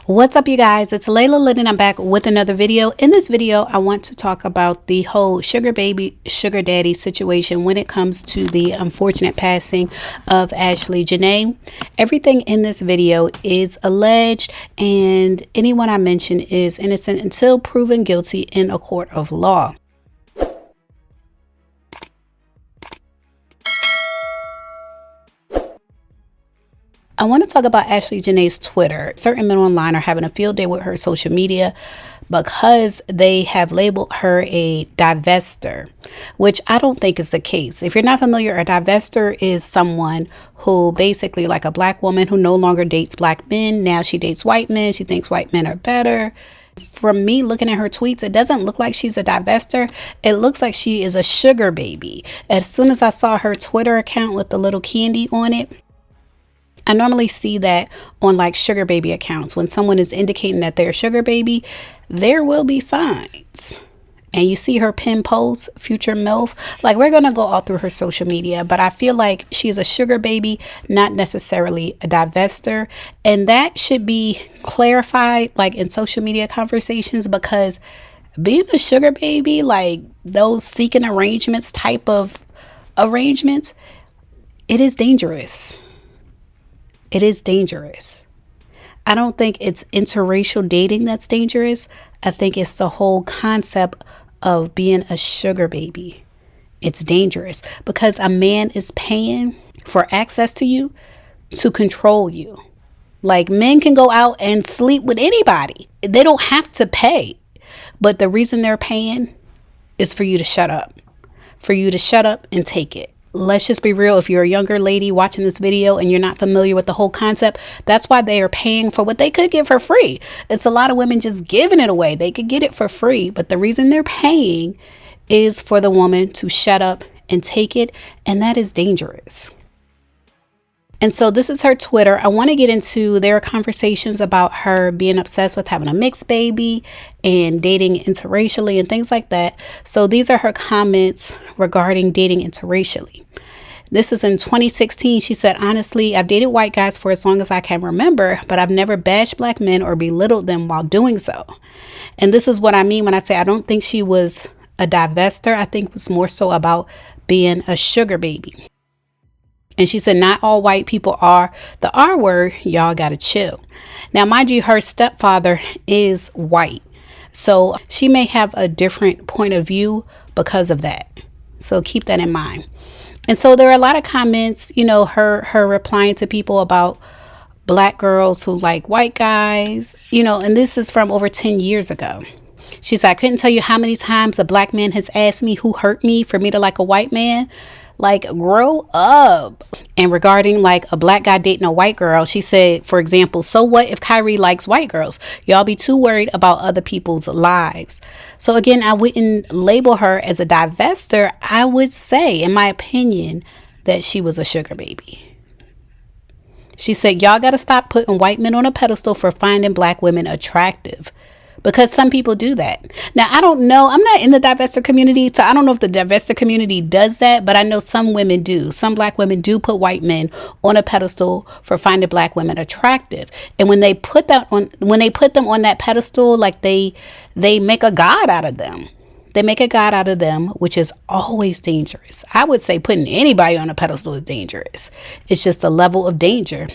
What's up, you guys? It's Layla Lynn and I'm back with another video. In this video, I want to talk about the whole sugar baby, sugar daddy situation when it comes to the unfortunate passing of Ashlee Jenae. Everything in this video is alleged and anyone I mention is innocent until proven guilty in a court of law. I want to talk about Ashlee Jenae's Twitter. Certain men online are having a field day with her social media because they have labeled her a divester, which I don't think is the case. If you're not familiar, a divester is someone who basically, like a black woman who no longer dates black men. Now she dates white men. She thinks white men are better. From me looking at her tweets, it doesn't look like she's a divester. It looks like she is a sugar baby. As soon as I saw her Twitter account with the little candy on it, I normally see that on like sugar baby accounts. When someone is indicating that they're a sugar baby, there will be signs. And you see her pin post, future MILF. Like, we're going to go all through her social media, but I feel like she's a sugar baby, not necessarily a divester. And that should be clarified like in social media conversations, because being a sugar baby, like those seeking arrangements type of arrangements, it is dangerous. It is dangerous. I don't think it's interracial dating that's dangerous. I think it's the whole concept of being a sugar baby. It's dangerous because a man is paying for access to you to control you. Like, men can go out and sleep with anybody. They don't have to pay. But the reason they're paying is for you to shut up. For you to shut up and take it. Let's just be real. If you're a younger lady watching this video and you're not familiar with the whole concept, that's why they are paying for what they could get for free. It's a lot of women just giving it away. They could get it for free, but the reason they're paying is for the woman to shut up and take it. And that is dangerous. And so this is her Twitter. I want to get into their conversations about her being obsessed with having a mixed baby and dating interracially and things like that. So these are her comments regarding dating interracially. This is in 2016. She said, honestly, I've dated white guys for as long as I can remember, but I've never bashed black men or belittled them while doing so. And this is what I mean when I say I don't think she was a divester. I think it was more so about being a sugar baby. And she said, not all white people are the R word. Y'all got to chill. Now, mind you, her stepfather is white. So she may have a different point of view because of that. So keep that in mind. And so there are a lot of comments, you know, her replying to people about black girls who like white guys, you know, and this is from over 10 years ago. She said, I couldn't tell you how many times a black man has asked me who hurt me for me to like a white man. Like, grow up. And regarding like a black guy dating a white girl, she said, for example, so what if Kyrie likes white girls? Y'all be too worried about other people's lives. So again, I wouldn't label her as a divester. I would say, in my opinion, that she was a sugar baby. She said, y'all got to stop putting white men on a pedestal for finding black women attractive. Because some people do that. Now, I don't know. I'm not in the divester community, so I don't know if the divester community does that. But I know some women do. Some black women do put white men on a pedestal for finding black women attractive. And when they put them on that pedestal, like they make a god out of them. They make a god out of them, which is always dangerous. I would say putting anybody on a pedestal is dangerous. It's just the level of danger.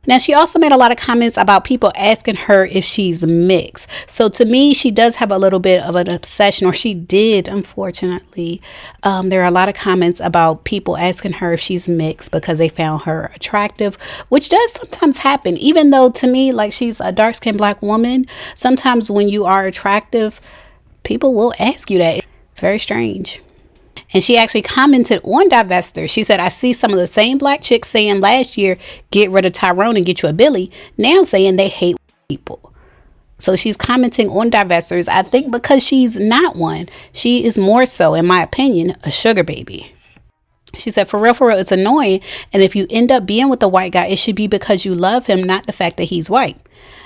Now, she also made a lot of comments about people asking her if she's mixed. So to me, she does have a little bit of an obsession, or she did, unfortunately. There are a lot of comments about people asking her if she's mixed because they found her attractive, which does sometimes happen. Even though to me, like, she's a dark-skinned black woman, sometimes when you are attractive, people will ask you that. It's very strange. And she actually commented on divester. She said, I see some of the same black chicks saying last year, get rid of Tyrone and get you a Billy. Now saying they hate people. So she's commenting on divestors. I think because she's not one, she is more so, in my opinion, a sugar baby. She said, for real, it's annoying. And if you end up being with a white guy, it should be because you love him, not the fact that he's white.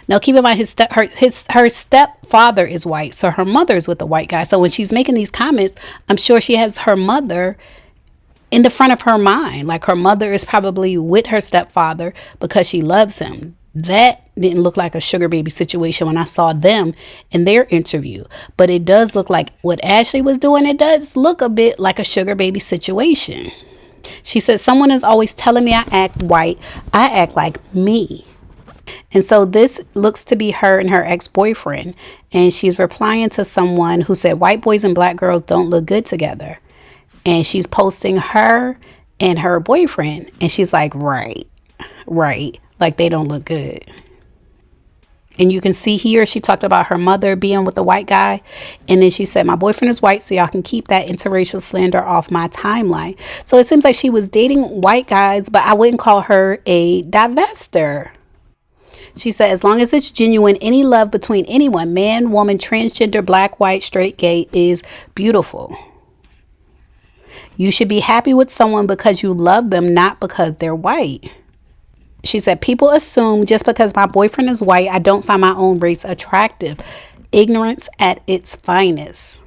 Now, keep in mind, her stepfather is white, so her mother is with the white guy. So when she's making these comments, I'm sure she has her mother in the front of her mind. Like, her mother is probably with her stepfather because she loves him. That didn't look like a sugar baby situation when I saw them in their interview. But it does look like what Ashlee was doing. It does look a bit like a sugar baby situation. She said, someone is always telling me I act white. I act like me. And so this looks to be her and her ex-boyfriend. And she's replying to someone who said white boys and black girls don't look good together. And she's posting her and her boyfriend. And she's like, right. Like they don't look good. And you can see here, she talked about her mother being with a white guy. And then she said, my boyfriend is white, so y'all can keep that interracial slander off my timeline. So it seems like she was dating white guys, but I wouldn't call her a divester. She said, as long as it's genuine, any love between anyone, man, woman, transgender, black, white, straight, gay, is beautiful. You should be happy with someone because you love them, not because they're white. She said, people assume just because my boyfriend is white, I don't find my own race attractive. Ignorance at its finest.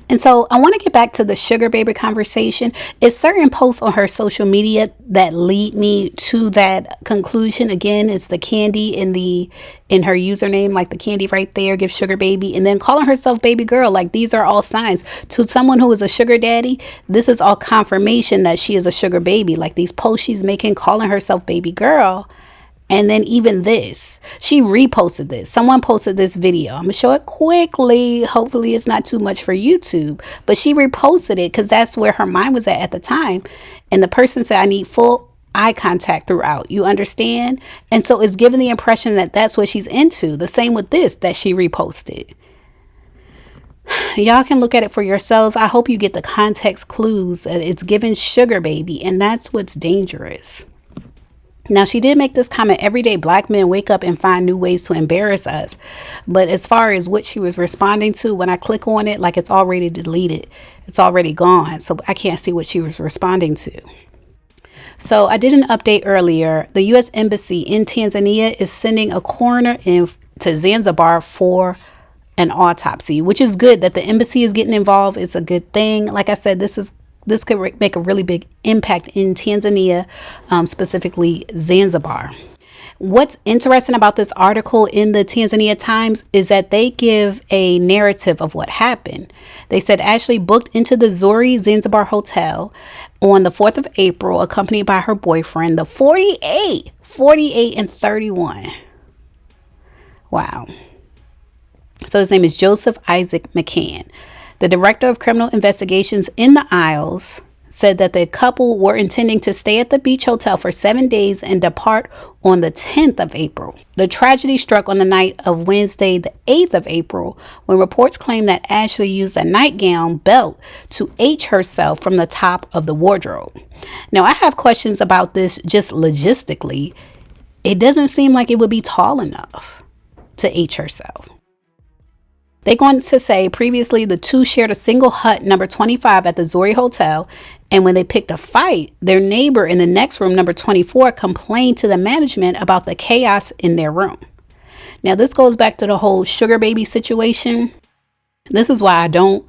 And so I want to get back to the sugar baby conversation. It's certain posts on her social media that lead me to that conclusion. Again, it's the candy in her username, like the candy right there, give sugar baby, and then calling herself baby girl. Like these are all signs to someone who is a sugar daddy. This is all confirmation that she is a sugar baby. Like these posts she's making, calling herself baby girl. And then even this, she reposted this. Someone posted this video. I'm going to show it quickly. Hopefully it's not too much for YouTube. But she reposted it because that's where her mind was at the time. And the person said, I need full eye contact throughout. You understand? And so it's giving the impression that that's what she's into. The same with this that she reposted. Y'all can look at it for yourselves. I hope you get the context clues that it's giving sugar baby. And that's what's dangerous. Now, she did make this comment, every day black men wake up and find new ways to embarrass us. But as far as what she was responding to, when I click on it, like it's already deleted. It's already gone. So I can't see what she was responding to. So I did an update earlier. The U.S. Embassy in Tanzania is sending a coroner to Zanzibar for an autopsy, which is good that the embassy is getting involved. It's a good thing. Like I said, this could make a really big impact in Tanzania, specifically Zanzibar. What's interesting about this article in the Tanzania Times is that they give a narrative of what happened. They said Ashlee booked into the Zuri Zanzibar Hotel on the 4th of April, accompanied by her boyfriend, the 48 and 31. Wow. So his name is Joseph Isaac McCann. The director of criminal investigations in the Isles said that the couple were intending to stay at the beach hotel for 7 days and depart on the 10th of April. The tragedy struck on the night of Wednesday, the 8th of April, when reports claimed that Ashlee used a nightgown belt to H herself from the top of the wardrobe. Now, I have questions about this just logistically. It doesn't seem like it would be tall enough to H herself. They're going to say previously the two shared a single hut number 25 at the Zuri Hotel. And when they picked a fight, their neighbor in the next room, number 24, complained to the management about the chaos in their room. Now, this goes back to the whole sugar baby situation. This is why I don't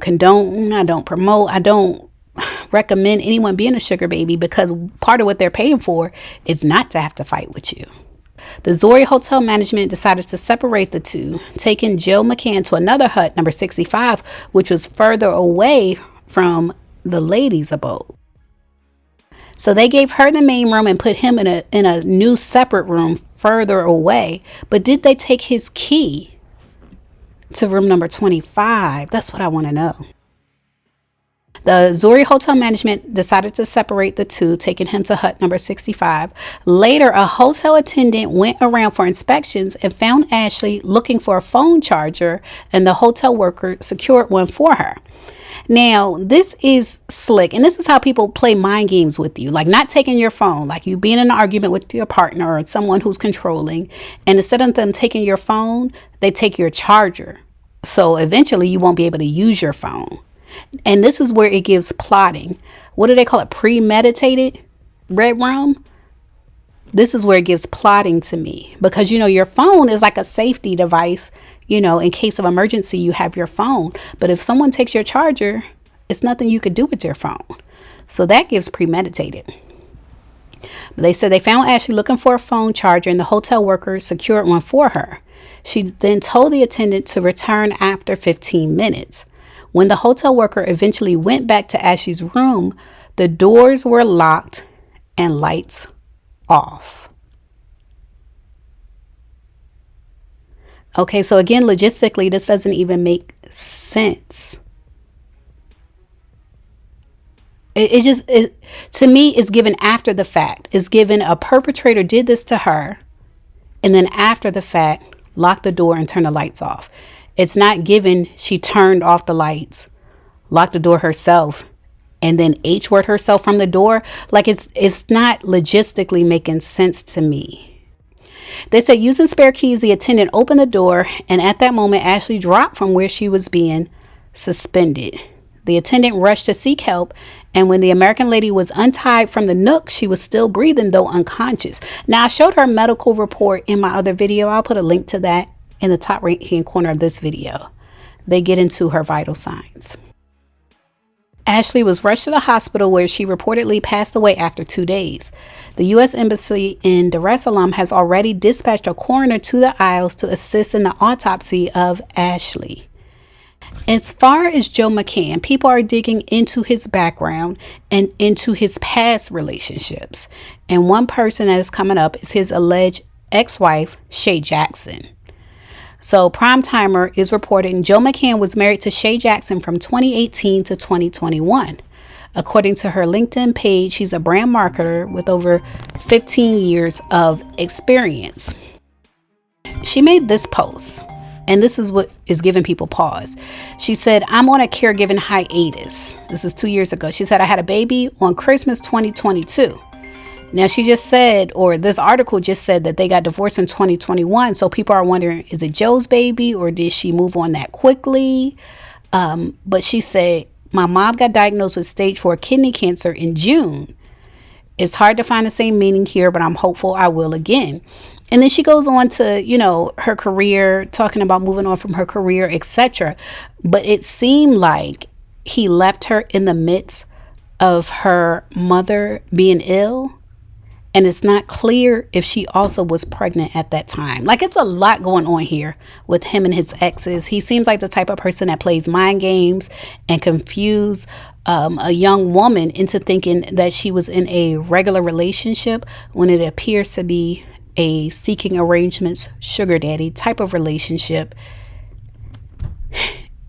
condone, I don't promote, I don't recommend anyone being a sugar baby, because part of what they're paying for is not to have to fight with you. The Zuri Hotel management decided to separate the two, taking Joe McCann to another hut, number 65, which was further away from the ladies' abode. So they gave her the main room and put him in a new separate room further away. But did they take his key to room number 25? That's what I want to know. The Zuri Hotel management decided to separate the two, taking him to hut number 65. Later, a hotel attendant went around for inspections and found Ashlee looking for a phone charger, and the hotel worker secured one for her. Now, this is slick, and this is how people play mind games with you, like not taking your phone, like you being in an argument with your partner or someone who's controlling, and instead of them taking your phone, they take your charger. So eventually you won't be able to use your phone. And this is where it gives plotting. What do they call it? Premeditated red rum. This is where it gives plotting to me, because, your phone is like a safety device. In case of emergency, you have your phone. But if someone takes your charger, it's nothing you could do with your phone. So that gives premeditated. They said they found Ashlee looking for a phone charger and the hotel worker secured one for her. She then told the attendant to return after 15 minutes. When the hotel worker eventually went back to Ashlee's room, the doors were locked and lights off. Okay, so again, logistically, this doesn't even make sense. To me, it's given after the fact. It's given a perpetrator did this to her, and then after the fact, locked the door and turned the lights off. It's not given she turned off the lights, locked the door herself, and then H-word herself from the door. Like it's not logistically making sense to me. They said using spare keys, the attendant opened the door, and at that moment, Ashlee dropped from where she was being suspended. The attendant rushed to seek help, and when the American lady was untied from the nook, she was still breathing, though unconscious. Now, I showed her medical report in my other video. I'll put a link to that in the top right-hand corner of this video. They get into her vital signs. Ashlee was rushed to the hospital where she reportedly passed away after 2 days. The U.S. Embassy in Dar es Salaam has already dispatched a coroner to the Isles to assist in the autopsy of Ashlee. As far as Joe McCann, people are digging into his background and into his past relationships. And one person that is coming up is his alleged ex-wife, Shay Jackson. So Primetimer is reporting Joe McCann was married to Shay Jackson from 2018 to 2021. According to her LinkedIn page, she's a brand marketer with over 15 years of experience. She made this post, and this is what is giving people pause. She said, I'm on a caregiving hiatus. This is 2 years ago. She said, I had a baby on Christmas 2022. Now, she just said, or this article just said that they got divorced in 2021. So people are wondering, is it Joe's baby or did she move on that quickly? But she said, my mom got diagnosed with stage 4 kidney cancer in June. It's hard to find the same meaning here, but I'm hopeful I will again. And then she goes on to, her career, talking about moving on from her career, etc. But it seemed like he left her in the midst of her mother being ill. And it's not clear if she also was pregnant at that time. Like, it's a lot going on here with him and his exes. He seems like the type of person that plays mind games and confuse a young woman into thinking that she was in a regular relationship when it appears to be a seeking arrangements sugar daddy type of relationship.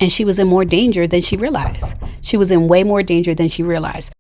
And she was in more danger than she realized. She was in way more danger than she realized.